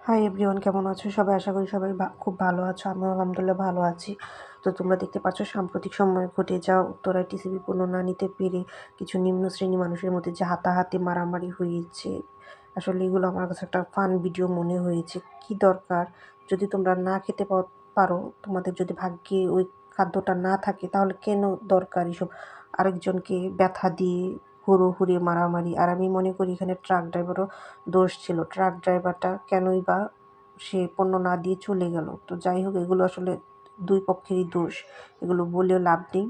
Hi everyone, কেমন আছো সবাই? আশা করি সবাই খুব ভালো আছো। আমিও আলহামদুলিল্লাহ ভালো আছি। তো তোমরা দেখতে পাচ্ছ সাম্প্রতিক সময়ে ঘটে যাওয়া উত্তরায় টিসিবি পণ্য না নিতে পেরে কিছু নিম্ন শ্রেণী মানুষের মধ্যে যে হাতাহাতি মারামারি হয়েছে, আসলে এগুলো আমার কাছে একটা ফান ভিডিও মনে হয়েছে। কি দরকার? যদি তোমরা না খেতে পারো, তোমাদের যদি ভাগ্যে ওই খাদ্যটা না থাকে, তাহলে কেন দরকার এসব আরেকজনকে ব্যথা দিয়ে হুড়োহুড়ি মারামারি? আর আমি মনে করি এখানে ট্রাক ড্রাইভারও দোষ ছিল। ট্রাক ড্রাইভারটা কেনই বা সে পণ্য না দিয়ে চলে গেল? তো যাই হোক, এগুলো আসলে দুই পক্ষেরই দোষ, এগুলো বলেও লাভ নেই।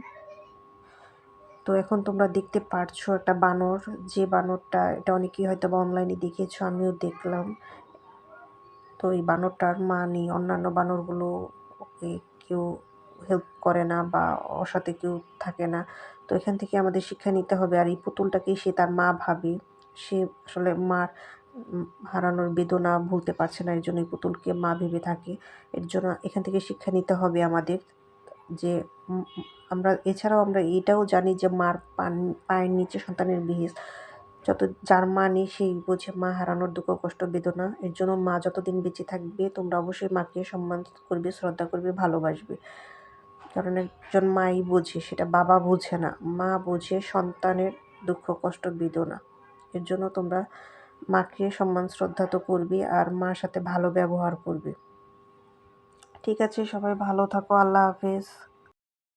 তো এখন তোমরা দেখতে পারছো একটা বানর, যে বানরটা, এটা অনেকেই হয়তো বা অনলাইনে দেখেছো, আমিও দেখলাম। তো এই বানরটার মা নেই, অন্যান্য বানরগুলো ওকে কেউ হেল্প করে না বা ওর সাথে কেউ থাকে না। তো এখান থেকে আমাদের শিক্ষা নিতে হবে। আর এই পুতুলটাকেই সে তার মা ভাবে। সে আসলে মার হারানোর বেদনা ভুলতে পারছে না, এর জন্য এই পুতুলকে মা ভেবে থাকে। এর জন্য এখান থেকে শিক্ষা নিতে হবে আমাদের, যে আমরা এছাড়াও আমরা এটাও জানি যে মার পায়ের নিচে সন্তানের বিহেস। যার মা নেই সেই বোঝে মা হারানোর দুঃখ, কষ্ট, বেদনা। এর জন্য মা যতদিন বেঁচে থাকবে, তোমরা অবশ্যই মাকে সম্মান করবে, শ্রদ্ধা করবে, ভালোবাসবে। কারণ একজন মাই বোঝে, সেটা বাবা বোঝে না। মা বোঝে সন্তানের দুঃখ, কষ্ট, বেদনা। এর জন্য তোমরা মাকে সম্মান শ্রদ্ধা তো করবে, আর মার সাথে ভালো ব্যবহার করবে। ঠিক আছে, সবাই ভালো থাকো। আল্লাহ হাফেজ।